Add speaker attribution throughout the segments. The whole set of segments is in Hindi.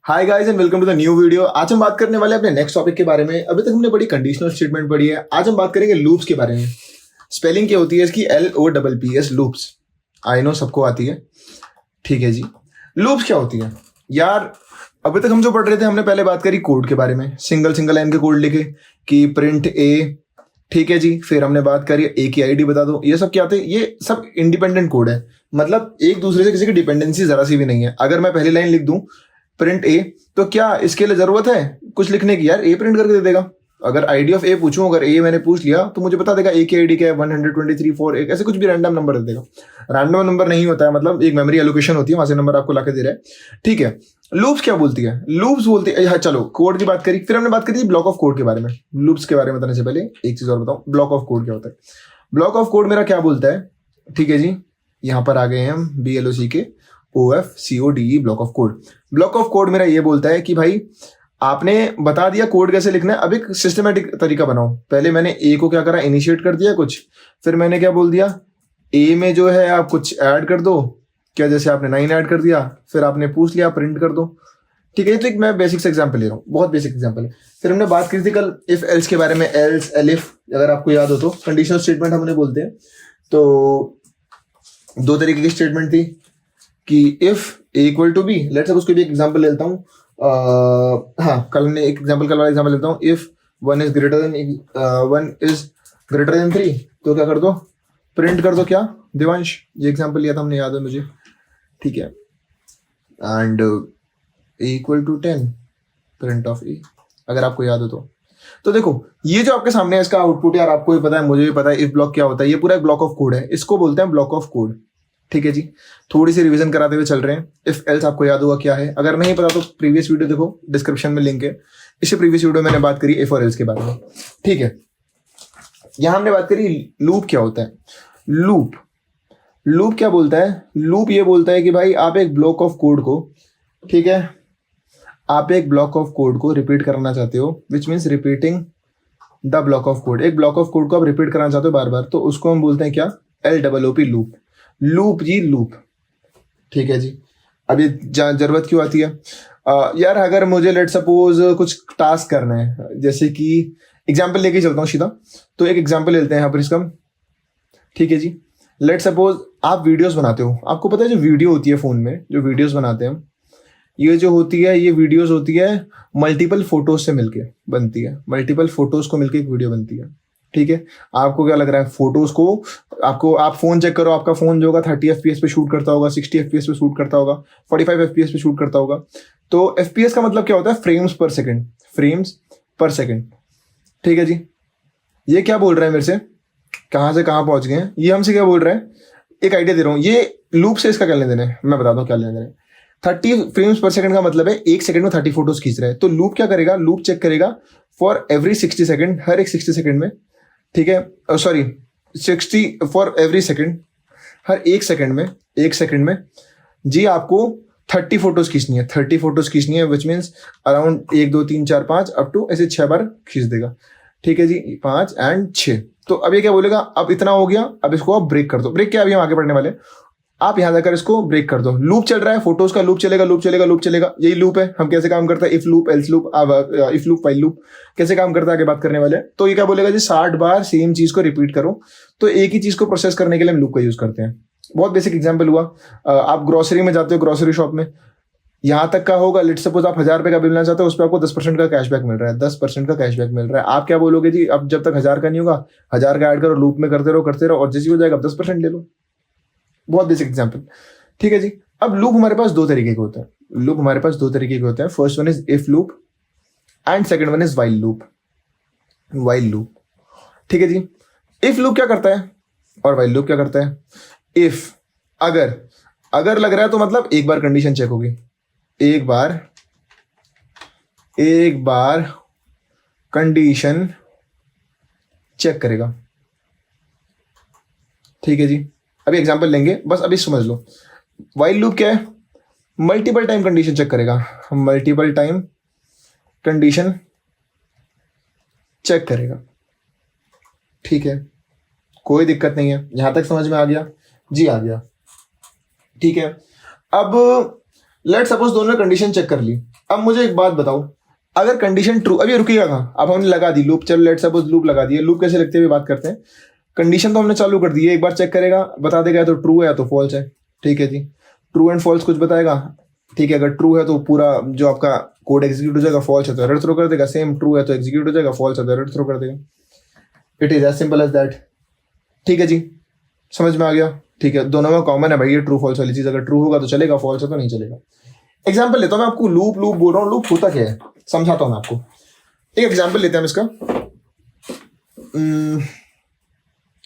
Speaker 1: Hi guys and welcome to the new video. आज हम बात करने वाले हैं अपने नेक्स्ट टॉपिक के बारे में। अभी तक हमने बड़ी कंडीशनल स्टेटमेंट पढ़ी है, आज हम बात करेंगे लूप्स के बारे में। स्पेलिंग क्या होती है इसकी? LOPPS, loops. आई नो सबको आती है, ठीक है जी। लूप्स क्या होती है यार? अभी तक हम जो पढ़ रहे थे, हमने पहले बात करी कोड के बारे में, सिंगल लाइन के कोड लिखे कि प्रिंट ए, ठीक है जी। फिर हमने बात करी ए की आईडी बता दो। ये सब क्या थे? ये सब इंडिपेंडेंट कोड है, मतलब एक दूसरे से किसी की डिपेंडेंसी जरा सी भी नहीं है। अगर मैं पहली लाइन लिख दूं प्रिंट ए, तो क्या इसके लिए जरूरत है कुछ लिखने की? यार ए प्रिंट करके दे देगा। अगर आईडी ऑफ ए पूछूं, अगर ए मैंने पूछ लिया तो मुझे बता देगा ए की आईडी क्या है, 123 4 एक ऐसे कुछ भी रैंडम नंबर दे देगा। रैंडम नंबर नहीं होता है, मतलब एक मेमोरी एलोकेशन होती है, वहां से नंबर आपको लाके दे रहा है, ठीक है। लूप्स क्या बोलती है? लूप्स बोलती है, हाँ चलो कोड की बात करी, फिर हमने बात करी ब्लॉक ऑफ कोड के बारे में। लूप्स के बारे में बताने से पहले एक चीज और बताऊं, ब्लॉक ऑफ कोड क्या होता है। ब्लॉक ऑफ कोड मेरा क्या बोलता है, ठीक है जी। यहाँ पर आ गए हैं हम, BLOCKOFCODE, block of code. Block of code मेरा ये बोलता है कि भाई आपने बता दिया कोड कैसे लिखना है, अब एक सिस्टमेटिक तरीका बनाओ। पहले मैंने ए को क्या करा, इनिशिएट कर दिया कुछ, फिर मैंने क्या बोल दिया, ए में जो है आप कुछ ऐड कर दो, क्या जैसे आपने 9 ऐड कर दिया, फिर आपने पूछ लिया प्रिंट कर दो, ठीक है। तो एक मैं बेसिक से एग्जाम्पल ले रहा हूँ, बहुत बेसिक एग्जाम्पल है। फिर हमने बात की थी कल इफ एल्स के बारे में, एल्स एलिफ, अगर आपको याद हो तो कंडीशनल स्टेटमेंट हमने बोलते हैं। तो दो तरीके की स्टेटमेंट थी कि if a equal to b, let's suppose कोई भी एग्जांपल लेता हूँ, हाँ कल ने एक एग्जांपल, कल वाला एग्जांपल लेता हूँ, इफ 1 इज ग्रेटर देन 3, तो क्या कर दो, प्रिंट कर दो क्या देवांश, ये एग्जांपल लिया था हमने, याद है मुझे, ठीक है। And a equal to 10, print of a, अगर आपको याद हो तो देखो ये जो आपके सामने है इसका आउटपुट, यार आपको भी पता है, मुझे भी पता है इफ ब्लॉक क्या होता है। ये पूरा एक ब्लॉक ऑफ कोड है, इसको बोलते हैं ब्लॉक ऑफ कोड, ठीक है जी। थोड़ी सी रिवीजन कराते हुए चल रहे हैं। इफ एल्स आपको याद होगा क्या है, अगर नहीं पता तो प्रीवियस वीडियो देखो, डिस्क्रिप्शन में लिंक है। इससे प्रीवियस वीडियो मैंने बात करी इफ और एल्स के बारे में, ठीक है। यहां हमने बात करी लूप क्या होता है। लूप क्या बोलता है? लूप ये बोलता है कि भाई आप एक ब्लॉक ऑफ कोड को, ठीक है, आप एक ब्लॉक ऑफ कोड को रिपीट करना चाहते हो, which means repeating the block of code. एक ब्लॉक ऑफ कोड को आप रिपीट करना चाहते हो बार बार, तो उसको हम बोलते हैं क्या? LOOP, loop. लूप जी, लूप, ठीक है जी। अब ये जरूरत क्यों आती है? यार अगर मुझे लेट सपोज कुछ टास्क करना है, जैसे कि एग्जाम्पल लेके चलता हूँ सीधा, तो एक एग्जाम्पल लेते हैं यहाँ पर इसका, ठीक है जी। लेट सपोज आप वीडियोस बनाते हो, आपको पता है जो वीडियो होती है फोन में, जो वीडियोस बनाते हैं, ये जो होती है, ये वीडियोस होती है मल्टीपल फोटोज से मिलके बनती है, मल्टीपल फोटोज को मिलके एक वीडियो बनती है, ठीक है। आपको क्या लग रहा है, फोटोज को आपको, आप फोन चेक करो, आपका फोन जो होगा 30 FPS पे शूट करता होगा, 60 FPS पे शूट करता होगा, 45 FPS पे शूट करता होगा। तो FPS का मतलब क्या होता है? फ्रेम्स पर सेकेंड, फ्रेम्स पर सेकेंड, ठीक है जी। ये क्या बोल रहा है मेरे से, कहाँ से कहाँ पहुंच गए हैं, ये हमसे क्या बोल रहा है, एक आइडिया दे रहा हूँ। ये लूप से इसका क्या लेने देना है मैं बताता हूँ क्या लेने देना है। 30 फ्रेम्स पर सेकंड का मतलब है एक सेकंड में 30 फोटोज खींच रहा है। तो लूप क्या करेगा, लूप चेक करेगा फॉर एवरी 60 सेकंड, हर एक 60 सेकंड में, ठीक है, सॉरी 60 फॉर एवरी सेकंड, हर एक सेकंड में जी आपको 30 फोटोज खींचनी है, 30 फोटोज खींचनी है, which means around 1 2 3 4 5 up to ऐसे 6 बार खींच देगा, ठीक है जी, 5 एंड 6। तो अब ये क्या बोलेगा, अब इतना हो गया, अब इसको आप ब्रेक कर दो। ब्रेक क्या, अभी हम आगे बढ़ने वाले, आप यहां जाकर इसको ब्रेक कर दो। लूप चल रहा है, फोटोज का लूप चलेगा, यही लूप है। हम कैसे काम करता है, if loop, else loop, if loop, while loop कैसे काम करता है आगे बात करने वाले हैं। तो ये क्या बोलेगा जी, 60 बार सेम चीज को रिपीट करो। तो एक ही चीज को प्रोसेस करने के लिए हम लूप का यूज करते हैं। बहुत बेसिक एग्जाम्पल हुआ, आप ग्रोसरी में जाते हो, ग्रोसरी शॉप में, यहां तक का होगा, लेट सपोज आप 1000 रुपए का बिल लेना चाहते हो, उस पर आपको 10% का कैशबैक मिल रहा है, 10% का कैशबैक मिल रहा है। आप क्या बोलोगे जी, अब जब तक 1000 का नहीं होगा, 1000 का ऐड करो, लूप में करते रहो, और जैसे हो जाएगा 10% ले लो। बहुत बेसिक एग्जाम्पल, ठीक है जी। अब लूप हमारे पास दो तरीके के होते हैं। First one is if loop and second one is while loop, ठीक है जी। इफ लूप क्या करता है और व्हाइल लूप क्या करता है? इफ, अगर लग रहा है तो मतलब एक बार कंडीशन चेक होगी, एक बार कंडीशन चेक करेगा, ठीक है जी। अभी एग्जांपल लेंगे, बस अभी समझ लो। व्हाइल लूप क्या है? मल्टीपल टाइम कंडीशन चेक करेगा, मल्टीपल टाइम कंडीशन चेक करेगा, ठीक है, कोई दिक्कत नहीं है। यहां तक समझ में आ गया जी? आ गया, ठीक है। अब लेट सपोज दोनों ने कंडीशन चेक कर ली, अब मुझे एक बात बताओ, अगर कंडीशन ट्रू, अभी रुकिएगा कहाँ, अब हमने लगा दी लूप, चलो लेट्स सपोज लूप लगा दी है। लूप कैसे लगते हैं बात करते हैं। कंडीशन तो हमने चालू कर दी है, एक बार चेक करेगा, बता देगा या तो ट्रू है या तो फॉल्स है। ठीक है जी, ट्रू एंड फॉल्स कुछ बताएगा। ठीक है, अगर ट्रू है तो पूरा जो आपका कोड एग्जीक्यूट हो जाएगा, फॉल्स है तो एरर थ्रो कर देगा। सेम ट्रू है तो एग्जीक्यूट हो जाएगा, फॉल्स है तो एरर थ्रो कर देगा। It is as simple as that. ठीक है जी, समझ में आ गया। ठीक है, दोनों में कॉमन है भाई ये ट्रू फॉल्स वाली चीज। अगर ट्रू होगा तो चलेगा, फॉल्स है तो नहीं चलेगा। एग्जाम्पल लेता हूँ मैं आपको, लूप लूप बोल रहा हूँ, लूप होता क्या है समझाता हूँ मैं आपको। एक एग्जाम्पल लेते हैं हम इसका,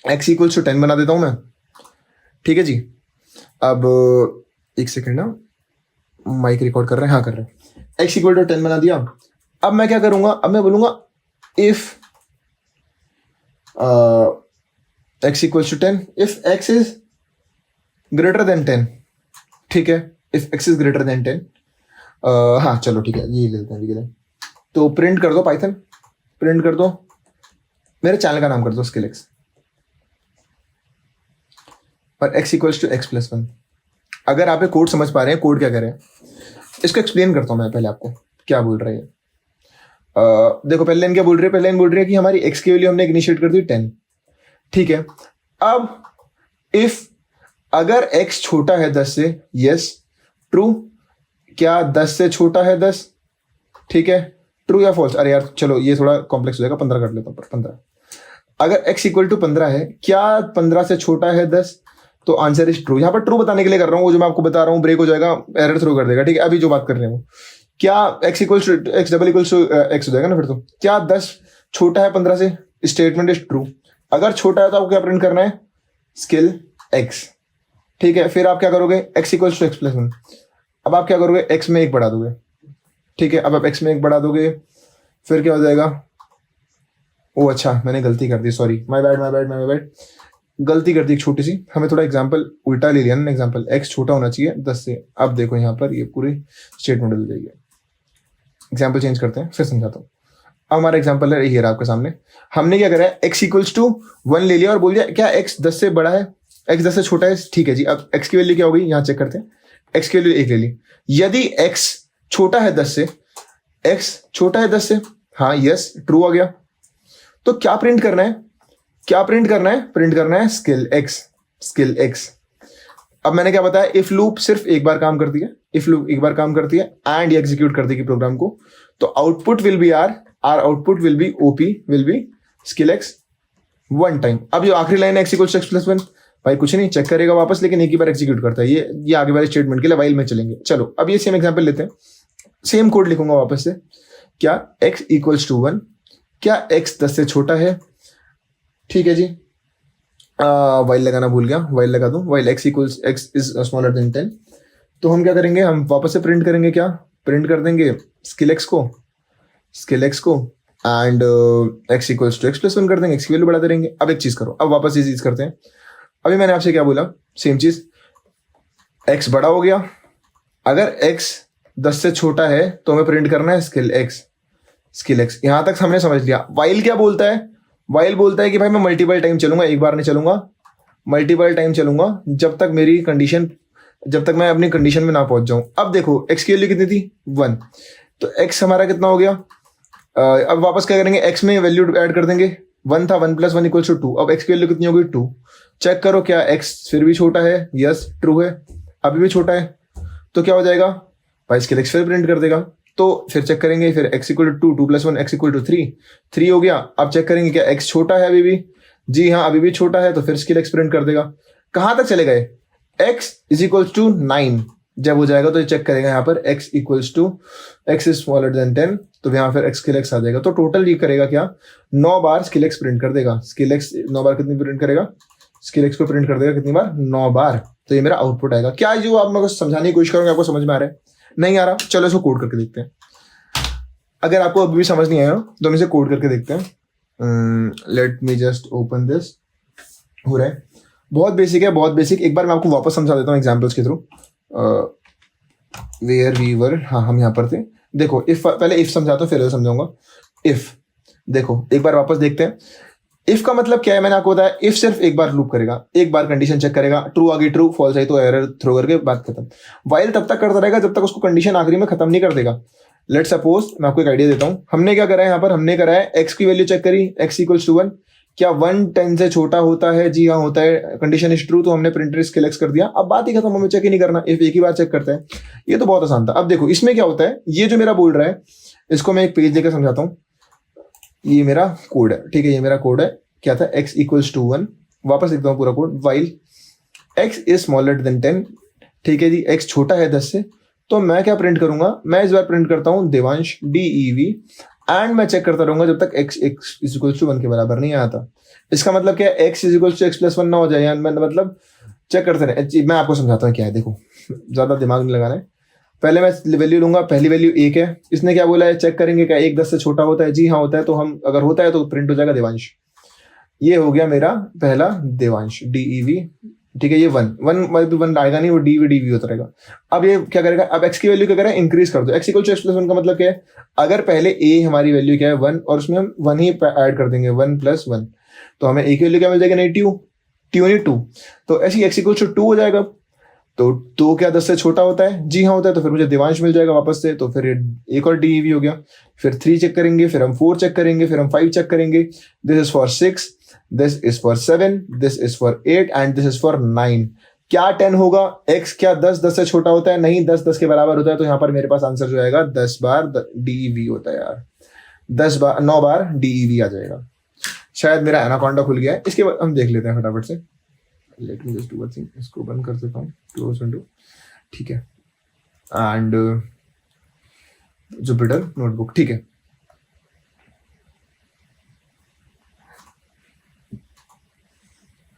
Speaker 1: x इक्वल्स टू 10 बना देता हूँ मैं। ठीक है जी, अब एक सेकेंड ना, माइक रिकॉर्ड कर रहे हैं, हाँ कर रहे हैं। x इक्वल टू 10 बना दिया। अब मैं क्या करूंगा, अब मैं बोलूंगा if x equals to 10 if x is greater than 10। ठीक है, if x is greater than 10, हाँ चलो ठीक है ये ले लेते हैं। तो प्रिंट कर दो पाइथन, प्रिंट कर दो, मेरे चैनल का नाम कर दो स्किलेक्स, और x equals to x plus 1। अगर आप ये कोड समझ पा रहे हैं, कोड क्या करें इसको एक्सप्लेन करता हूं मैं पहले आपको क्या बोल रहे हैं। देखो पहले लाइन क्या बोल रही है, पहले लाइन बोल रही है कि हमारी x की वैल्यू हमने इनिशिएट कर दी 10। ठीक है, अब इफ अगर x छोटा है 10 से, यस ट्रू, क्या 10 से छोटा है 10? ठीक है, ट्रू या फॉल्स? अरे यार चलो ये थोड़ा कॉम्प्लेक्स हो जाएगा, 15 कर लेता हूँ। 15, अगर x इक्वल टू 15 है, क्या 15 से छोटा है 10? तो आंसर इज ट्रू। यहाँ पर ट्रू बताने के लिए कर रहा हूँ, वो जो मैं आपको बता रहा हूँ ब्रेक हो जाएगा, एरर थ्रो कर देगा। ठीक है, अभी जो बात कर रहे हैं वो क्या x equals to x double equals to x हो जाएगा ना फिर तो। क्या 10 छोटा है 15 से? Statement is true. अगर छोटा है तो आपको क्या प्रिंट करना है? Skill x। ठीक है, फिर आप क्या करोगे, x equals to x plus 1। अब आप क्या करोगे, x में 1 बढ़ा दोगे। ठीक है, अब आप x में 1 बढ़ा दोगे, फिर क्या हो जाएगा, ओ अच्छा मैंने गलती कर दी, सॉरी, माय बैड, गलती कर दी एक छोटी सी। हमें थोड़ा एग्जांपल उल्टा ले लिया ना, एग्जांपल x छोटा होना चाहिए 10 से। अब देखो यहाँ पर ये पूरी स्टेटमेंट बदल जाएगी। एग्जांपल चेंज करते हैं, फिर समझाता हूँ। अब हमारा एग्जांपल है ये रहा आपके सामने। हमने क्या करा है, x इक्वल्स टू 1 ले लिया और बोल दिया क्या x 10 से बड़ा है, x 10 से छोटा है। ठीक है जी, अब x की वैल्यू क्या होगी यहाँ चेक करते हैं। x की वैल्यू 1 ले ली। यदि x छोटा है 10 से, x छोटा है 10 से, हाँ यस ट्रू आ गया। तो क्या प्रिंट करना है, प्रिंट करना है स्किल x। अब मैंने क्या बताया, इफ लूप सिर्फ एक बार काम करती है, एंड ये एग्जीक्यूट कर देगी प्रोग्राम को, तो output will be R output will be OP will be skill x 1 time. अब जो आखिरी लाइन है x equals to x plus 1, भाई कुछ नहीं चेक करेगा वापस, लेकिन एक ही बार एग्जीक्यूट करता है। ये आगे वाले स्टेटमेंट के लिए वाइल में चलेंगे। चलो अब ये सेम एग्जांपल लेते हैं, सेम कोड लिखूंगा वापस से। क्या x इक्वल्स टू 1, क्या x 10 से छोटा है? ठीक है जी, वाइल लगाना भूल गया, वाइल लगा दूं, while x equals x is smaller than 10। तो हम क्या करेंगे, हम वापस से प्रिंट करेंगे, क्या प्रिंट कर देंगे स्किल x को and x equals to x plus 1 कर देंगे, x की वैल्यू बढ़ा देंगे। अब एक चीज करो, अब वापस ये चीज करते हैं। अभी मैंने आपसे क्या बोला, सेम चीज, x बड़ा हो गया, अगर x 10 से छोटा है तो हमें प्रिंट करना है स्किल x। यहां तक हमने समझ लिया। वाइल क्या बोलता है, वाइल बोलता है कि भाई मैं मल्टीपल टाइम चलूंगा, एक बार नहीं चलूंगा, मल्टीपल टाइम चलूंगा, जब तक मैं अपनी कंडीशन में ना पहुंच जाऊं। अब देखो x की वैल्यू कितनी थी, 1, तो x हमारा कितना हो गया। अब वापस क्या करेंगे, x में वैल्यू ऐड कर देंगे, 1 था, 1 प्लस 1 इक्वल्स टू 2। अब x की वैल्यू कितनी होगी, 2। चेक करो क्या x फिर भी छोटा है, यस ट्रू है, अभी भी छोटा है, तो क्या हो जाएगा भाई, स्किल x फिर प्रिंट कर देगा। तो फिर चेक करेंगे, फिर x equal to 2 plus 1 x equal to 3 हो गया। अब चेक करेंगे क्या x छोटा है अभी भी, जी हाँ अभी भी छोटा है, तो फिर स्किल x प्रिंट कर देगा। कहां तक चले गए, x इज इक्वल्स टू 9 जब हो जाएगा तो चेक करेगा यहाँ पर x equals to x is smaller than 10, तो यहाँ फिर स्किल x आ जाएगा। तो टोटल ये करेगा क्या, 9 बार स्किल x प्रिंट कर देगा। स्किल x 9 बार कितनी प्रिंट करेगा, स्किल x को प्रिंट कर देगा कितनी बार, 9 बार। तो ये मेरा आउटपुट आएगा। क्या जो आप मेरे को समझाने की कोशिश करूंगा, आपको समझ में आ रहा है, नहीं आ रहा, चलो इसको कोड करके देखते हैं। अगर आपको अभी भी समझ नहीं आया तो हम इसे कोड करके देखते हैं। Let me just open this. हो रहा है, बहुत बेसिक है, बहुत बेसिक। एक बार मैं आपको वापस समझा देता हूँ एग्जांपल्स के थ्रू। वेयर वी वर, हाँ हम यहाँ पर थे। देखो इफ, पहले इफ समझाता हूँ फिर समझाऊंगा। इफ देखो एक बार वापस देखते हैं। इफ का मतलब क्या है, मैंने आपको बताया, इफ सिर्फ एक बार लूप करेगा, एक बार कंडीशन चेक करेगा, ट्रू आ गई ट्रू, फॉल्स आई तो एरर थ्रो करके बात खत्म। वाइल तब तक करता रहेगा जब तक उसको कंडीशन आखिरी में खत्म नहीं कर देगा। लेट सपोज मैं आपको एक आइडिया देता हूँ, हमने क्या करा है यहाँ पर, हमने करा है x की वैल्यू चेक करी, x इक्वल्स टू 1, क्या 1 10 से छोटा होता है? जी हाँ होता है, कंडीशन इज ट्रू, तो हमने प्रिंटर स्केल एक्स कर दिया। अब बात ही खत्म, हमें चेक ही नहीं करना, इफ एक ही बार चेक करते हैं। ये तो बहुत आसान था। अब देखो इसमें क्या होता है, ये जो मेरा बोल रहा है इसको मैं एक पेज लेकर समझाता हूँ। ये मेरा कोड है, ठीक है, ये मेरा कोड है, क्या था, x इक्वल्स टू 1, वापस लिखता हूँ पूरा code, while x is smaller than 10, ठीक है जी, x छोटा है 10 से, तो मैं क्या प्रिंट करूंगा, मैं इस बार प्रिंट करता हूं देवांश DEV, एंड मैं चेक करता रहूंगा जब तक x इज इक्वल टू 1 के बराबर नहीं आता। इसका मतलब क्या है, x is equal to x plus 1 ना हो जाए, मतलब चेक करते रहे। मैं आपको समझाता हूँ क्या है, देखो ज्यादा दिमाग नहीं लगाना है। पहले मैं वैल्यू लूंगा, पहली वैल्यू 1 है, इसने क्या बोला है, चेक करेंगे क्या 1 10 से छोटा होता है? जी हाँ होता है, तो हम अगर होता है तो प्रिंट हो जाएगा देवांश। ये हो गया मेरा पहला देवांश DEV, ठीक है, ये 1 आएगा नहीं, वो DEV होता रहेगा। अब ये क्या करेगा, अब x की वैल्यू क्या करेगा, इंक्रीज कर दो, x equal to x plus 1 का मतलब क्या है, अगर पहले a हमारी वैल्यू क्या है 1 और उसमें हम 1 ही ऐड कर देंगे, 1 प्लस 1, तो हमें a की वैल्यू क्या मिल जाएगी, नहीं 2, तो ऐसी x इक्वल टू 2 हो जाएगा। तो क्या 10 से छोटा होता है? जी हाँ होता है, तो फिर मुझे देवांश मिल जाएगा वापस से, तो फिर एक और DEV हो गया, फिर 3 चेक करेंगे, फिर हम 4 चेक करेंगे, फिर हम 5 चेक करेंगे, this is for 6, this is for 7, this is for 8 and this is for 9। क्या 10 होगा, x क्या 10 से छोटा होता है? नहीं, 10 के बराबर होता है, तो यहाँ पर मेरे पास आंसर जो आएगा 10 बार DEV होता है यार, 9 बार DEV आ जाएगा। शायद मेरा एनाकोंडा खुल गया है, इसके बाद हम देख लेते हैं फटाफट से। Let me just do one thing, इसको बंद कर देता हूँ, क्लोज विंडो, ठीक है, एंड जुपिटर नोटबुक, ठीक है।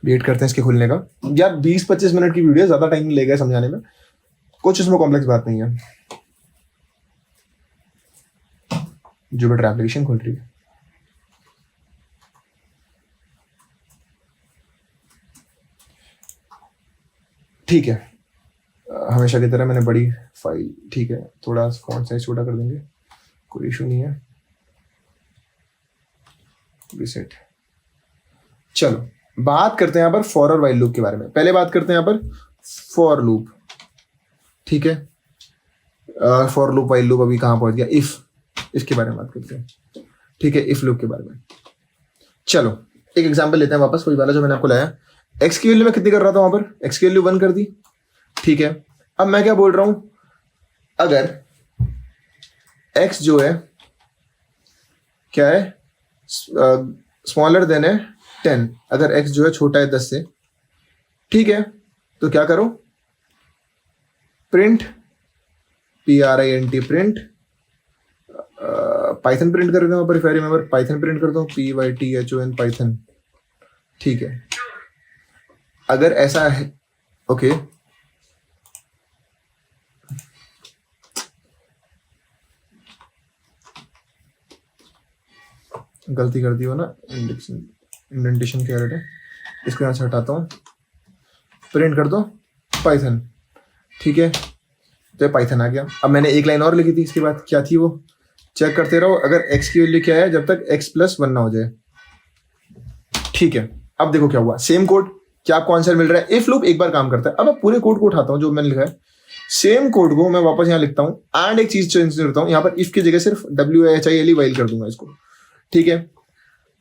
Speaker 1: वेट करते हैं इसके खुलने का। यार 20-25 मिनट की वीडियो, ज्यादा टाइम नहीं लेगा समझाने में, कुछ इसमें कॉम्प्लेक्स बात नहीं है। जुपिटर एप्लीकेशन खुल रही है, ठीक है, हमेशा की तरह मैंने बड़ी फाइल, ठीक है, थोड़ा फॉन्ट साइज छोटा कर देंगे, कोई इशू नहीं है, रीसेट। चलो बात करते हैं यहाँ पर फॉर और वाइल लूप के बारे में। पहले बात करते हैं यहाँ पर फॉर लूप, ठीक है, फॉर लूप वाइल लूप अभी कहाँ पहुंच गया, इफ, इसके बारे में बात करते हैं, ठीक है, इफ लूप के बारे में। चलो एक एग्जांपल लेते हैं वापस, वही वाला जो मैंने आपको लाया। x की वैल्यू मैं कितनी कर रहा था वहां पर, x की वैल्यू 1 कर दी, ठीक है। अब मैं क्या बोल रहा हूं, अगर x जो है क्या है, स्मॉलर देन है 10, अगर x जो है छोटा है 10 से, ठीक है, तो क्या करो, print PRINT print, Python print कर देता हूं पर, if I remember Python print करता हूं, PYTHON पाइथन, ठीक है। अगर ऐसा है, ओके, गलती कर दी हो ना, इंडेंटेशन क्या है, इसको यहाँ से हटाता हूँ, प्रिंट कर दो पाइथन, ठीक है, तो पाइथन आ गया। अब मैंने एक लाइन और लिखी थी इसके बाद, क्या थी वो, चेक करते रहो अगर x की वैल्यू क्या है जब तक x प्लस 1 ना हो जाए, ठीक है। अब देखो क्या हुआ, सेम कोड, क्या आपको आंसर मिल रहा है, इफ लूप एक बार काम करता है। अब मैं पूरे कोड को उठाता हूँ जो मैंने लिखा है, सेम कोड को मैं वापस यहाँ लिखता हूँ, एंड एक चीज चेंज करता हूँ, यहाँ पर इफ की जगह सिर्फ WHILE वाइल कर दूंगा इसको, ठीक है,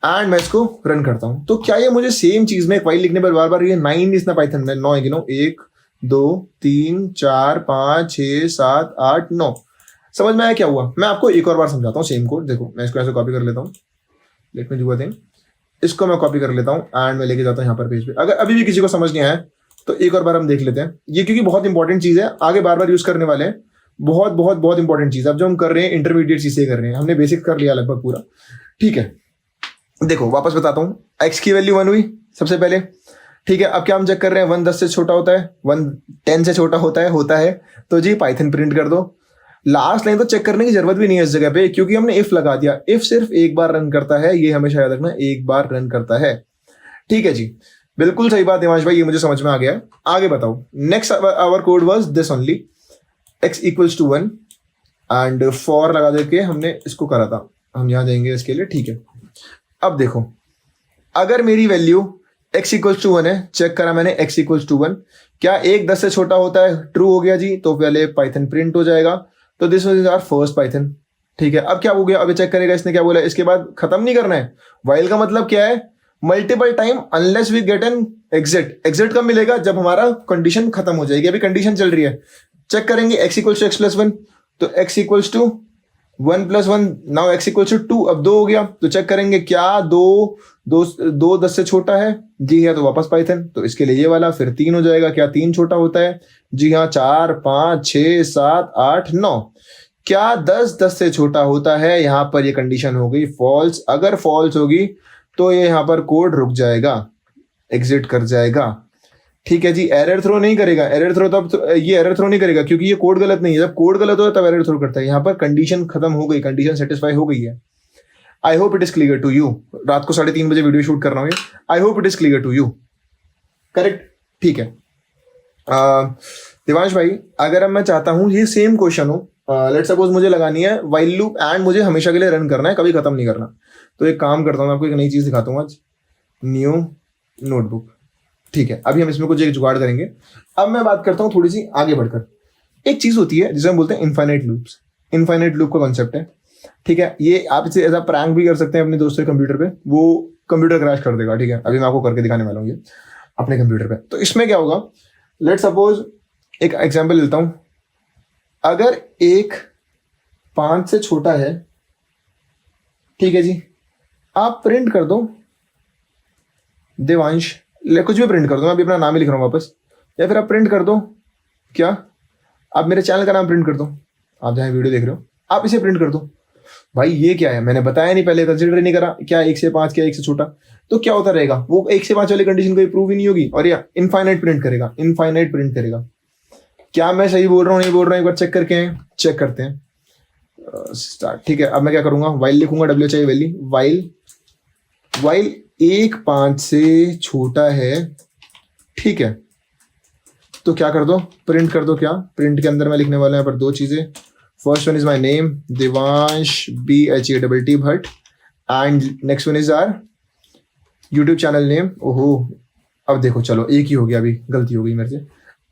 Speaker 1: एंड मैं इसको रन करता हूँ। तो क्या ये मुझे सेम चीज में एक वाइल लिखने पर बार बार ये 9 इसना पाइथन में 9 गिनो, 1 2 3 4 5 6 7 8 9, समझ में आया क्या हुआ? मैं आपको एक और बार समझाता हूँ सेम कोड। देखो मैं इसको ऐसे कॉपी कर लेता हूँ, let me do a thing, इसको मैं कॉपी कर लेता हूँ एंड मैं लेके जाता हूँ यहाँ पर पेज पे। अगर अभी भी किसी को समझ नहीं आया तो एक और बार हम देख लेते हैं ये, क्योंकि बहुत इंपॉर्टेंट चीज है, आगे बार बार यूज करने वाले हैं, बहुत बहुत बहुत इंपॉर्टेंट चीज है। अब जो हम कर रहे हैं इंटरमीडिएट चीजें कर रहे हैं, हमने बेसिक कर लिया लगभग पूरा, ठीक है। देखो वापस बताता हूँ, x की वैल्यू 1 हुई सबसे पहले, ठीक है। अब क्या हम चेक कर रहे हैं, 1 10 से छोटा होता है, 1 10 से छोटा होता है, तो जी पाइथन प्रिंट कर दो। लास्ट लाइन तो चेक करने की जरूरत भी नहीं है इस जगह पे, क्योंकि हमने इफ लगा दिया। इफ सिर्फ एक बार रन करता है, ये हमेशा याद रखना, एक बार रन करता है, ठीक है जी। बिल्कुल सही बात देवांश भाई, ये मुझे समझ में आ गया। आगे बताओ, next our code was this only, x equals to 1 and for लगा दे के हमने इसको करा था। हम यहाँ जाएंगे इसके लिए, ठीक है। अब देखो, अगर मेरी वैल्यू x इक्वल्स टू 1 है, चेक करा मैंने x इक्वल्स टू 1, क्या 1 10 से छोटा होता है? ट्रू हो गया जी, तो पहले पाइथन प्रिंट हो जाएगा। तो this was our first Python. ठीक है, अब क्या हो गया, अब चेक करेगा इसने क्या बोला, इसके बाद खत्म नहीं करना है। वाइल का मतलब क्या है, multiple time unless we get an exit. Exit कब मिलेगा, जब हमारा कंडीशन खत्म हो जाएगी। अभी कंडीशन चल रही है, चेक करेंगे x equals to x plus one, तो x equals to 1 + 1, now x equals to 2, अब 2 हो गया। तो चेक करेंगे क्या 2 10 से छोटा है, जी है, तो वापस पाइथन, तो इसके लिए ये वाला, फिर 3 हो जाएगा, क्या 3 छोटा होता है, जी हाँ, 4 5 6 7 8 9, क्या 10 से छोटा होता है। यहाँ पर ये कंडीशन हो गई फॉल्स। अगर फॉल्स होगी तो ये यहाँ पर कोड रुक जाएगा, एग्जिट कर जाएगा। ठीक है जी, एरर थ्रो नहीं करेगा, एरर थ्रो तब तो ये एरर थ्रो नहीं करेगा क्योंकि ये कोड गलत नहीं है। जब कोड गलत हो तब एरर थ्रो करता है। यहाँ पर कंडीशन खत्म हो गई, कंडीशन सेटिस्फाई हो गई है। I hope it is clear to you. रात को 3:30 बजे वीडियो शूट कर रहा हूँ, I hope it is clear to you. Correct, ठीक है। देवांश भाई, अगर अब मैं चाहता हूँ ये सेम क्वेश्चन हो, लेट्स सपोज मुझे लगानी है व्हाइल लूप एंड मुझे हमेशा के लिए रन करना है, कभी खत्म नहीं करना। तो एक काम करता हूँ, मैं आपको एक नई चीज दिखाता हूँ आज, न्यू नोटबुक। ठीक है, अभी हम इसमें कुछ एक जुगाड़ करेंगे। अब मैं बात करता हूँ थोड़ी सी आगे बढ़कर। एक चीज होती है जिसे हम बोलते हैं इनफाइनाइट लूप्स। इनफाइनाइट लूप का कॉन्सेप्ट है, ठीक है। ये आप इसे एज अ प्रैंक भी कर सकते हैं अपने दोस्तों के कंप्यूटर पे, वो कंप्यूटर क्रैश कर देगा। ठीक है, अभी मैं आपको करके दिखाने वाला हूँ ये अपने कंप्यूटर पे। तो इसमें क्या होगा, लेट सपोज एक एग्जाम्पल लेता हूँ। अगर एक 5 से छोटा है, ठीक है जी, आप प्रिंट कर दो देवांश, कुछ भी प्रिंट कर दो, मैं अभी अपना नाम ही लिख रहा हूँ वापस, या फिर आप प्रिंट कर दो, क्या आप मेरे चैनल का नाम प्रिंट कर दो, आप जहाँ वीडियो देख रहे हो आप इसे प्रिंट कर दो। भाई ये क्या है, मैंने बताया नहीं पहले, कंसिडर नहीं करा, क्या 1 से 5, क्या 1 से छोटा, तो क्या होता रहेगा, वो 1 से 5 वाली कंडीशन कोई प्रूव ही नहीं होगी, और या इनफाइनाइट प्रिंट करेगा, इनफाइनाइट प्रिंट करेगा। क्या मैं सही बोल रहा हूँ, नहीं बोल रहा हूँ, एक बार चेक करके चेक करते हैं। स्टार्ट, ठीक है। अब मैं क्या करूंगा, वाइल लिखूंगा, WHI वैल्यू, वाइल 1 5 से छोटा है, ठीक है, तो क्या कर दो, प्रिंट कर दो। क्या प्रिंट के अंदर मैं लिखने वाला यहाँ पर 2 चीजें। First one is my name Devansh BHATT Bhatt, and next one is our YouTube channel name. ओहो, अब देखो, चलो एक ही हो गया, अभी गलती हो गई मेरे से।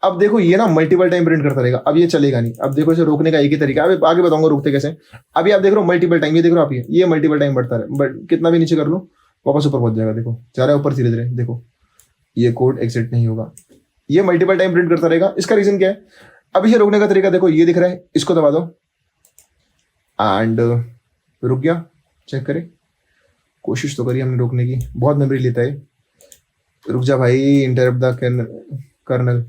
Speaker 1: अब देखो ये ना मल्टीपल टाइम प्रिंट करता रहेगा, अब ये चलेगा नहीं। अब देखो इसे रोकने का एक ही तरीका है, आगे बताऊंगा रोकते कैसे। अभी आप देख रहे हो मल्टीपल टाइम, ये देख रहे हो आप, ये मल्टीपल टाइम बढ़ता है, बट कितना भी नीचे कर लो वापस ऊपर पहुंच जाएगा। देखो जा रहा है ऊपर धीरे धीरे, देखो ये कोड एग्जिट नहीं होगा, ये मल्टीपल टाइम प्रिंट करता रहेगा। इसका रीजन क्या है, अब इसे रोकने का तरीका देखो, ये दिख रहा है, इसको दबा दो एंड रुक गया। चेक करें, कोशिश तो करिए हमने रोकने की, बहुत मेमोरी लेता है। रुक जा भाई, इंटरप्ट द कर्नल,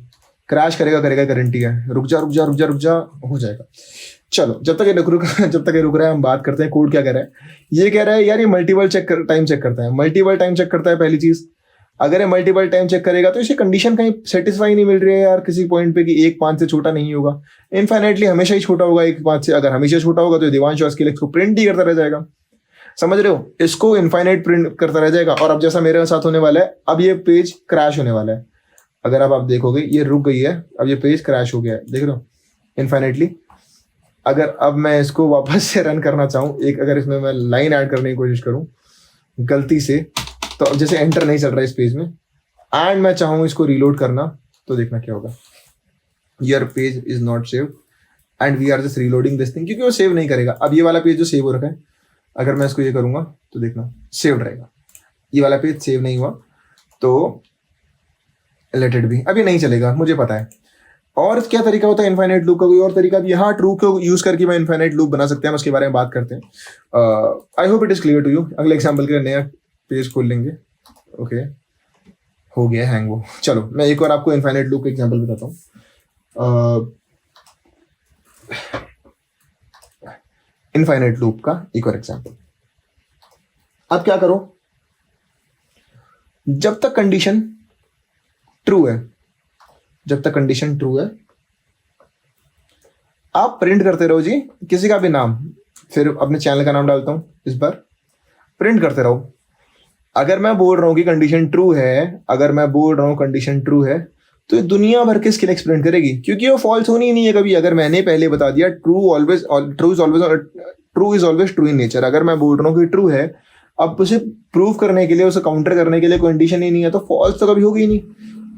Speaker 1: क्रैश करेगा गारंटी है। रुक जा रुक जा रुक जा रुक जा, हो जाएगा। चलो जब तक ये रुक रहा है, हम बात करते हैं कोड क्या कह रहा है। ये कह रहा है यार ये मल्टीपल टाइम चेक करता है, मल्टीपल टाइम चेक करता है। पहली चीज, अगर ये मल्टीपल टाइम चेक करेगा तो इसे कंडीशन कहीं सेटिस्फाई नहीं मिल रही है यार किसी पॉइंट पे कि 1 5 से छोटा नहीं होगा, इनफाइनाइटली हमेशा ही छोटा होगा 1 5 से। अगर हमेशा छोटा होगा तो देवांश के लिए इसको प्रिंट ही करता रह जाएगा, समझ रहे हो, इसको इनफाइनाइट प्रिंट करता रह जाएगा। और अब जैसा मेरे साथ होने वाला है, अब ये पेज क्रैश होने वाला है। अगर अब आप देखोगे ये रुक गई है, अब ये पेज क्रैश हो गया है, देख रहे हो इनफाइनाइटली। अगर अब मैं इसको वापस से रन करना चाहूँ, एक अगर इसमें मैं लाइन ऐड करने की कोशिश करूँ गलती से, तो अब जैसे एंटर नहीं चल रहा है इस पेज में, एंड मैं चाहूँ इसको रीलोड करना, तो देखना क्या होगा, your page is not saved and we are just reloading this thing, क्योंकि वो सेव नहीं करेगा। अब ये वाला पेज जो सेव हो रखा है, अगर मैं इसको ये करूंगा तो देखना सेव्ड रहेगा। ये वाला पेज सेव नहीं हुआ तो लेट इट बी, अभी नहीं चलेगा, मुझे पता है। और क्या तरीका होता है इनफाइनाइट लूप का, कोई और तरीका भी, हाँ ट्रू को यूज करके मैं इनफाइनाइट लूप बना सकते हैं, उसके बारे में बात करते हैं। I hope it is clear to you. अगले एग्जांपल के लिए नया पेज खोल लेंगे। ओके, हो गया हैंग वो। चलो मैं एक और आपको इनफाइनाइट लूप का एग्जांपल बताता हूँ। इनफाइनाइट लूप का एक और एग्जांपल। अब क्या करो, जब तक कंडीशन ट्रू है, जब तक कंडीशन ट्रू है आप प्रिंट करते रहो जी, किसी का भी नाम, फिर अपने चैनल का नाम डालता हूं इस बार, प्रिंट करते रहो। अगर मैं बोल रहा हूं कि कंडीशन ट्रू है, अगर मैं बोल रहा हूं कंडीशन ट्रू है, तो ये दुनिया भर के स्किल एक्सप्लेन करेगी, क्योंकि वो फॉल्स होनी ही नहीं है कभी। अगर मैंने पहले बता दिया true is always true in nature, अगर मैं बोल रहा हूँ कि ट्रू है, अब उसे प्रूव करने के लिए, उसे काउंटर करने के लिए कंडीशन ही नहीं है, तो फॉल्स तो कभी होगी ही नहीं।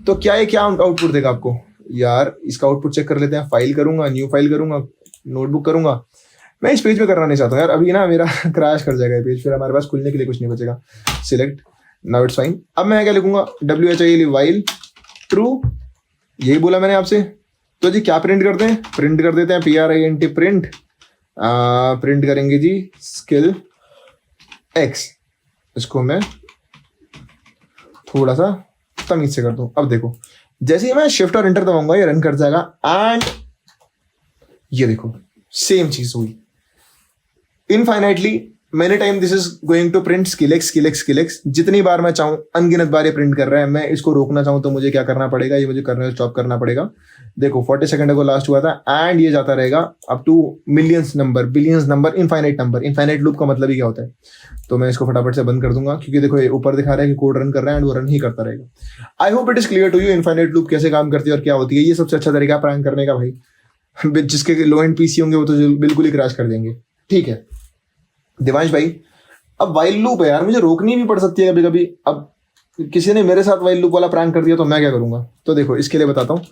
Speaker 1: तो क्या आउटपुट देगा आपको यार, इसका आउटपुट चेक कर लेते हैं। फाइल करूंगा, न्यू फाइल करूंगा, नोटबुक करूंगा। मैं इस पेज पे करना नहीं चाहता यार, अभी ना मेरा क्रैश कर जाएगा ये पेज, फिर हमारे पास खुलने के लिए कुछ नहीं बचेगा। Select, now it's fine. अब मैं क्या लिखूंगा, WHIL वाइल ट्रू, यही बोला मैंने आपसे। तो जी क्या प्रिंट करते हैं, प्रिंट कर देते हैं PRINT प्रिंट, प्रिंट करेंगे जी स्किल X। इसको मैं थोड़ा सा तमीज से कर दूं। अब देखो जैसे ही मैं शिफ्ट और एंटर दबाऊंगा ये रन कर जाएगा, एंड ये देखो सेम चीज हुई infinitely many time. This is going to print skill x. जितनी बार मैं चाहूं, अनगिनत बार ये प्रिंट कर रहा है। मैं इसको रोकना चाहूं तो मुझे क्या करना पड़ेगा, ये मुझे करने स्टॉप करना पड़ेगा। देखो 40 सेकंड को लास्ट हुआ था, एंड ये जाता रहेगा up to millions number, billions number, infinite number. Infinite loop का मतलब ही क्या होता है, तो मैं इसको फटाफट से बंद कर दूंगा, क्योंकि देखो ये ऊपर दिखा रहा है कि कोड रन कर रहा है, एंड वो रन ही करता रहेगा। I hope it is clear to you infinite loop कैसे काम करती है और क्या होती है। ये सबसे अच्छा तरीका प्रैंक करने का भाई। जिसके लो एंड पीसी होंगे वो तो बिल्कुल ही क्रैश कर देंगे। ठीक है देवांश भाई, अब वाइल लूप है यार, मुझे रोकनी भी पड़ सकती है कभी कभी। अब किसी ने मेरे साथ वाइल लूप वाला प्रैंक कर दिया तो मैं क्या करूंगा। तो देखो इसके लिए बताता हूँ,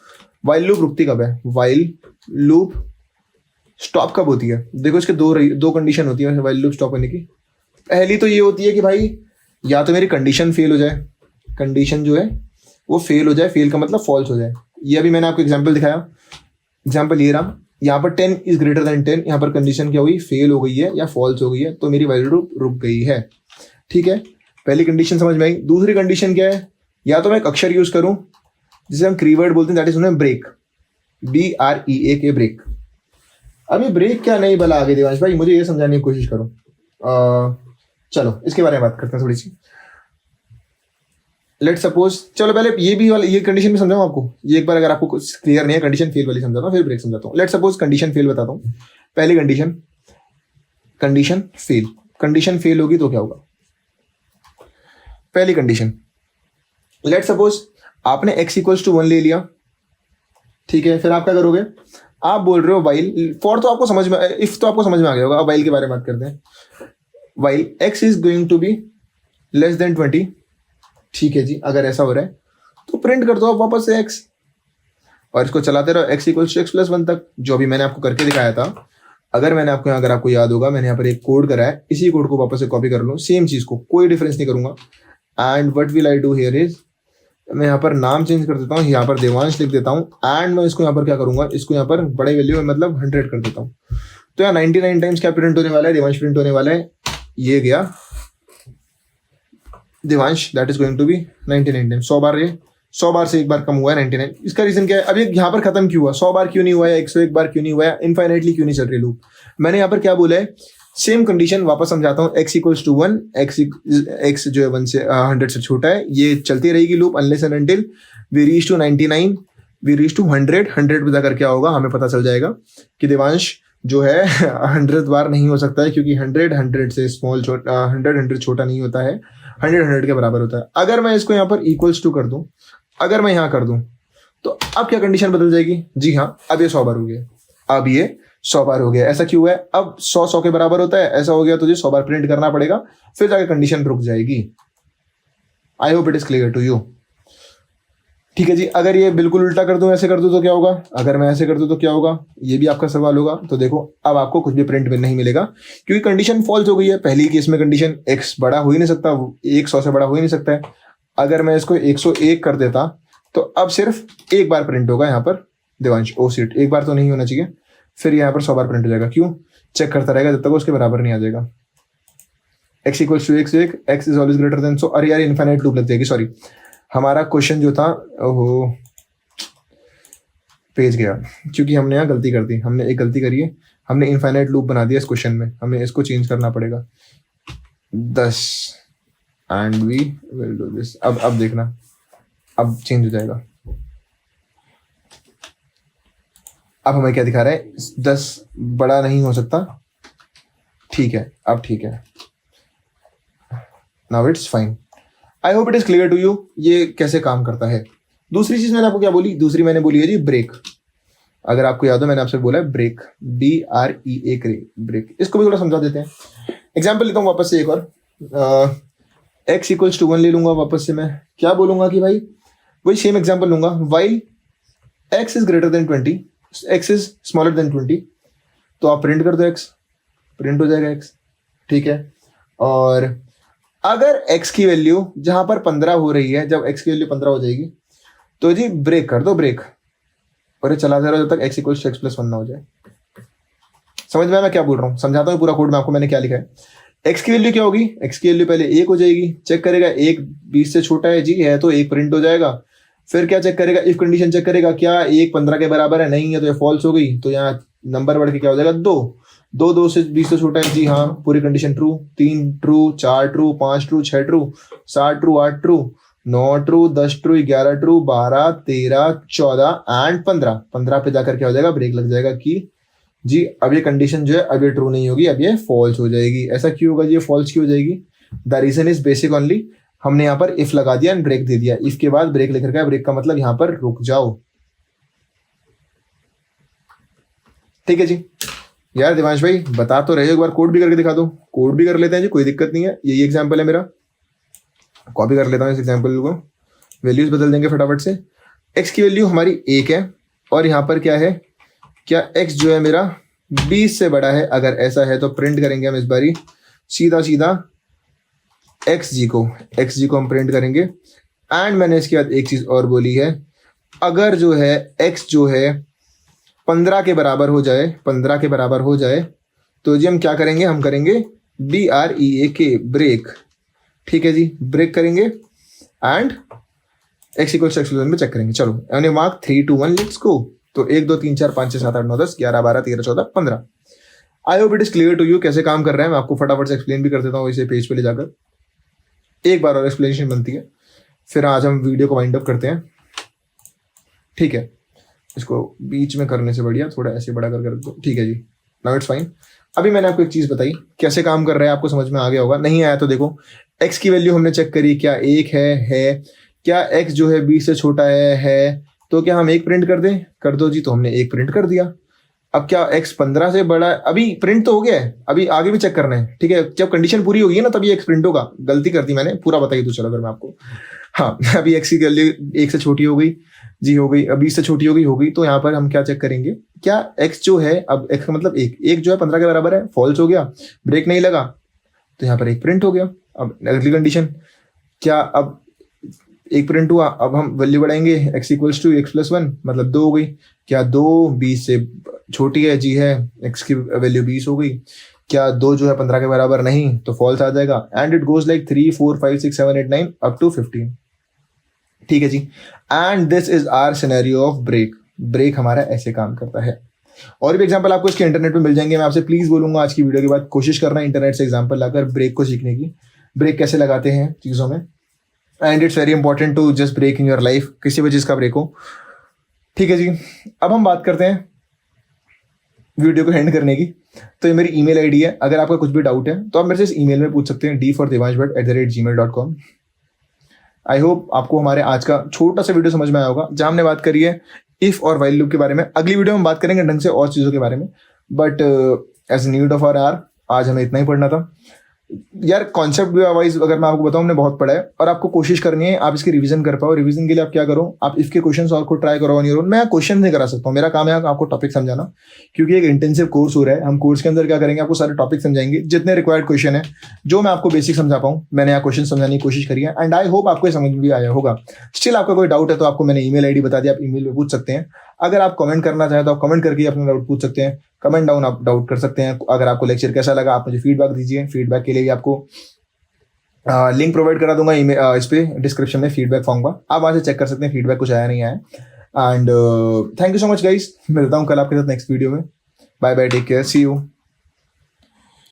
Speaker 1: वाइल लूप रुकती कब है, वाइल लूप स्टॉप कब होती है। देखो इसके दो कंडीशन होती है वाइल लूप स्टॉप होने की। पहली तो ये होती है कि भाई या तो मेरी कंडीशन फेल हो जाए, कंडीशन जो है वो फेल हो जाए, फेल का मतलब फॉल्स हो जाए। ये अभी मैंने आपको एग्जाम्पल दिखाया, एग्जाम्पल ये रहा, यहाँ पर 10 इज ग्रेटर देन 10, यहाँ पर कंडीशन क्या हुई, फेल हो गई है या फॉल्स हो गई है, तो मेरी वाइल लूप रुक गई है। ठीक है, पहली कंडीशन समझ में आई। दूसरी कंडीशन क्या है, या तो मैं एक अक्षर यूज करूं जिसे हम कीवर्ड बोलते हैं, that is break, BREAK break. अभी ब्रेक क्या नहीं भला आगे देवांश भाई, मुझे ये समझाने की कोशिश करो। चलो इसके बारे में बात करते हैं थोड़ी सी। लेट सपोज, चलो पहले ये कंडीशन भी समझाऊं आपको। ये एक बार अगर आपको कुछ क्लियर नहीं है, कंडीशन फेल वाली समझाता हूँ, फिर ब्रेक समझाता हूँ। लेट सपोज कंडीशन फेल बताता हूँ। पहली कंडीशन फेल होगी तो क्या होगा। पहली कंडीशन, लेट सपोज आपने x = 1 ले लिया। ठीक है, फिर आप क्या करोगे, आप बोल रहे हो वाइल फॉर, तो आपको समझ में, इफ तो आपको समझ में आ गया होगा। अब वाइल के बारे में बात करते हैं। While x is going to be less than 20। ठीक है जी, अगर ऐसा हो रहा है तो प्रिंट कर दो आप वापस से x, और इसको चलाते रहो x = x+1 तक, जो भी मैंने आपको करके दिखाया था। अगर आपको याद होगा, मैंने यहाँ पर एक कोड करा है, इसी कोड को वापस से कॉपी कर लो, सेम चीज को, कोई डिफरेंस नहीं करूंगा। And what will I do here is, मैं यहाँ पर नाम चेंज कर देता हूँ, यहाँ पर देवांश लिख देता हूँ, एंड मैं इसको यहाँ पर क्या करूंगा, इसको यहाँ पर बड़े वैल्यू में मतलब 100 कर देता हूँ। तो यहाँ 99 टाइम्स क्या प्रिंट होने वाला है, देवांश प्रिंट होने वाला है। ये गया Devansh, that is going to be 99 times. 100 बार, ये 100 बार से एक बार कम हुआ है 99। इसका रीजन क्या है, अब ये यहाँ पर खत्म क्यों हुआ, 100 बार क्यों नहीं हुआ है, 101 बार क्यों नहीं हुआ है, इनफाइनाइटली क्यों नहीं चल रही लूप। मैंने यहाँ पर क्या बोला है, सेम कंडीशन वापस समझाता हूँ। x = 1, x जो है 1 से 100 से छोटा है, ये चलती रहेगी loop unless and until we reach to 99, we reach to 100। 100 पे जाकर क्या होगा, हमें पता चल जाएगा कि देवांश जो है 100 बार नहीं हो सकता है, क्योंकि 100 से स्मॉल, 100 छोटा नहीं होता है, 100 के बराबर होता है। अगर मैं इसको यहाँ पर इक्वल्स टू कर दूं, अगर मैं यहाँ कर दूं, तो अब क्या कंडीशन बदल जाएगी। जी हाँ, अब ये 100 बार हो गया, अब ये 100 बार हो गया। ऐसा क्यों है, अब 100 के बराबर होता है, ऐसा हो गया तो 100 बार प्रिंट करना पड़ेगा, फिर जाकर कंडीशन रुक जाएगी। I hope it is clear to you. ठीक है जी, अगर ये बिल्कुल उल्टा कर दूं, ऐसे कर दूं तो क्या होगा, अगर मैं ऐसे कर दूं तो क्या होगा, ये भी आपका सवाल होगा। तो देखो अब आपको कुछ भी प्रिंट में नहीं मिलेगा, क्योंकि कंडीशन फॉल्स हो गई है। पहली केस में कंडीशन x बड़ा हो ही नहीं सकता, 100 से बड़ा हो ही नहीं सकता है। अगर मैं इसको 101 कर देता तो अब सिर्फ एक बार प्रिंट होगा यहाँ पर देवांश, ओ सीट, एक बार तो नहीं होना चाहिए, फिर यहाँ पर 100 बार प्रिंट हो जाएगा। क्यों, चेक करता रहेगा जब तक उसके बराबर नहीं आ जाएगा। x = x is always greater than, so अरे यार इनफाइनाइट लूप लग जाएगी। सॉरी, हमारा क्वेश्चन जो था, ओहो पेज गया, क्योंकि हमने यहाँ गलती कर दी, हमने एक गलती करी है, हमने इनफाइनाइट लूप बना दिया इस क्वेश्चन में, हमें इसको चेंज करना पड़ेगा 10 and we will do this. अब देखना, अब चेंज हो जाएगा। अब हमें क्या दिखा रहा है, 10 बड़ा नहीं हो सकता। ठीक है, अब ठीक है, now it's fine. I hope it is clear to you ये कैसे काम करता है। दूसरी चीज मैंने आपको क्या बोली, दूसरी मैंने बोली है जी ब्रेक। अगर आपको याद हो, मैंने आपसे बोला है ब्रेक, BREAK ब्रेक। इसको भी थोड़ा समझा देते हैं। एग्जाम्पल लेता हूँ वापस से एक और, x = 1 ले लूंगा वापस से। मैं क्या बोलूंगा कि भाई वही सेम एग्जाम्पल लूंगा, while x is greater than 20, x is smaller than 20, तो आप प्रिंट कर दो x, प्रिंट हो जाएगा x, ठीक है। और अगर x की वैल्यू जहां पर 15 हो रही है, जब x की वैल्यू 15 हो जाएगी तो जी ब्रेक कर दो, ब्रेक, और ये चला जा रहा है जब तक x = x+1 ना हो जाए। समझ में आया मैं क्या बोल रहा हूँ? समझाता हूँ पूरा कोड में आपको, मैंने क्या लिखा है। x की वैल्यू क्या होगी? x की वैल्यू पहले 1 हो जाएगी, चेक करेगा 1 20 से छोटा है जी, है तो 1 प्रिंट हो जाएगा। फिर क्या चेक करेगा? इफ कंडीशन चेक करेगा, क्या 1 15 के बराबर है? नहीं है तो ये फॉल्स हो गई, तो यहाँ नंबर बढ़ के क्या हो जाएगा? 2 2 से 20 से छोटा है जी, हाँ पूरी condition true, 3 true, 4 true, 5 true, 6 true, 7 true, 8 true, 9 true, 10 true, 11 true, 12 13 14 and 15 पे जाकर क्या हो जाएगा? ब्रेक लग जाएगा कि जी अब ये कंडीशन जो है अब ये ट्रू नहीं होगी, अब ये फॉल्स हो जाएगी। ऐसा क्यों होगा जी? ये फॉल्स क्यों हो जाएगी? The reason is basic only, हमने यहाँ पर इफ लगा दिया एंड ब्रेक दे दिया। इफ के बाद ब्रेक लिख रखा है, ब्रेक का मतलब यहाँ पर रुक जाओ, ठीक है जी। यार दिवांश भाई बता तो रहे हो, एक बार कोड भी करके दिखा दो। कोड भी कर लेते हैं जी, कोई दिक्कत नहीं है। यही एग्जाम्पल है मेरा, कॉपी कर लेता हूँ इस एग्जाम्पल को, वैल्यूज बदल देंगे फटाफट से। एक्स की वैल्यू हमारी 1 है और यहाँ पर क्या है, क्या x जो है मेरा 20 से बड़ा है? अगर ऐसा है तो प्रिंट करेंगे हम इस बारी सीधा सीधा xg को हम प्रिंट करेंगे। एंड मैंने इसके बाद एक चीज और बोली है, अगर जो है x जो है 15 के बराबर हो जाए, 15 के बराबर हो जाए तो जी हम क्या करेंगे? हम करेंगे BREAK, ब्रेक, ठीक है जी, ब्रेक करेंगे एंड x = x+1 में चेक करेंगे। चलो मैंने मार्क 3 2 1 लेट्स गो। तो 1 2 3 4 5 6 7 8 9 10 11 12 13 14 15। I hope it is clear to you कैसे काम कर रहा है। मैं आपको फटाफट से एक्सप्लेन भी कर देता हूँ इसे पेज पे ले जाकर, एक बार और एक्सप्लेनेशन बनती है, फिर आज हम वीडियो को वाइंड अप करते हैं, ठीक है। इसको बीच में करने से बढ़िया थोड़ा ऐसे बड़ा कर दो, ठीक है जी, नाउ इट्स फाइन। अभी मैंने आपको एक चीज बताई कैसे काम कर रहा है, आपको समझ में आ गया होगा। नहीं आया तो देखो, एक्स की वैल्यू हमने चेक करी, क्या 1 है, क्या एक्स जो है 20 से छोटा है, तो क्या हम 1 प्रिंट कर दें? कर दो जी, तो हमने 1 प्रिंट कर दिया। अब क्या x 15 से बड़ा है? अभी प्रिंट तो हो गया है, अभी आगे भी चेक करना है, ठीक है। जब कंडीशन पूरी होगी ना तभी x प्रिंट होगा। गलती कर दी मैंने, पूरा बताइए तो चलो फिर मैं आपको। हाँ अभी x की वैल्यू 1 से छोटी हो गई जी, हो गई। अब 20 से छोटी हो गई तो यहाँ पर हम क्या चेक करेंगे? क्या x जो है, अब x का मतलब 1 जो है 15 के बराबर है, फॉल्स हो गया, ब्रेक नहीं लगा, तो यहाँ पर 1 प्रिंट हो गया। अब अगली कंडीशन, क्या अब 1 प्रिंट हुआ, अब हम वैल्यू बढ़ाएंगे, x = x+1 मतलब 2 हो गई। क्या 2 20 से छोटी है जी, है, x की वैल्यू 20 हो गई। क्या 2 जो है 15 के बराबर नहीं, तो फॉल्स आ जाएगा। And it goes like 3 4 5 6 7 8 9 up to 15, ठीक है जी। And this is our scenario of break. Break हमारा ऐसे काम करता है। और भी एग्जांपल आपको इसके इंटरनेट पे मिल जाएंगे। मैं आपसे प्लीज बोलूंगा आज की वीडियो के बाद कोशिश करना इंटरनेट से एग्जांपल लाकर ब्रेक को सीखने की, ब्रेक कैसे लगाते हैं चीजों में। And it's very important to just break in your life, किसी भी चीज का ब्रेक हो, ठीक है जी। अब हम बात करते हैं वीडियो को एंड करने की। तो ये मेरी ईमेल आईडी है, अगर आपका कुछ भी डाउट है तो आप मेरे से इस ईमेल में पूछ सकते हैं, d4devanshbhat@gmail.com। आई होप आपको हमारे आज का छोटा सा वीडियो समझ में आया होगा, जहां हमने बात करी है इफ और वाइल लूप के बारे में। अगली वीडियो में बात करेंगे ढंग से और चीजों के बारे में, but as need of hour are आज हमें इतना ही पढ़ना था यार। कॉन्सेप्ट वाइज अगर मैं आपको बताऊं, हमने बहुत पढ़ा है और आपको कोशिश करनी है आप इसकी रिवीजन कर पाओ। रिवीजन के लिए आप क्या करो, आप इसके क्वेश्चंस और को ट्राई करो ऑन योर ओन। मैं क्वेश्चन नहीं करा सकता हूँ, मेरा काम है आपको टॉपिक समझाना, क्योंकि एक इंटेंसिव कोर्स हो रहा है। हम कोर्स के अंदर क्या करेंगे, आपको सारे टॉपिक समझाएंगे, जितने रिक्वायर्ड क्वेश्चन है जो मैं आपको बेसिक समझा पाऊँ, मैंने यहाँ क्वेश्चन समझाने की कोशिश करी है। एंड आई होप आपको समझ में भी आया होगा। स्टिल आपका कोई डाउट है तो आपको मैंने ईमेल आईडी बता दिया, आप ईमेल में पूछ सकते हैं। अगर आप कमेंट करना चाहें तो आप कमेंट करके अपना डाउट पूछ सकते हैं, कमेंट डाउन आप डाउट कर सकते हैं। अगर आपको लेक्चर कैसा लगा आप मुझे फीडबैक दीजिए। फीडबैक के लिए भी आपको लिंक प्रोवाइड करा दूंगा इस पे डिस्क्रिप्शन में, फीडबैक फॉर्म का, आप वहां से चेक कर सकते हैं फीडबैक कुछ आया नहीं आया। And thank you so much guys, मिलता हूँ कल आपके साथ नेक्स्ट वीडियो में। Bye bye, take care, see you.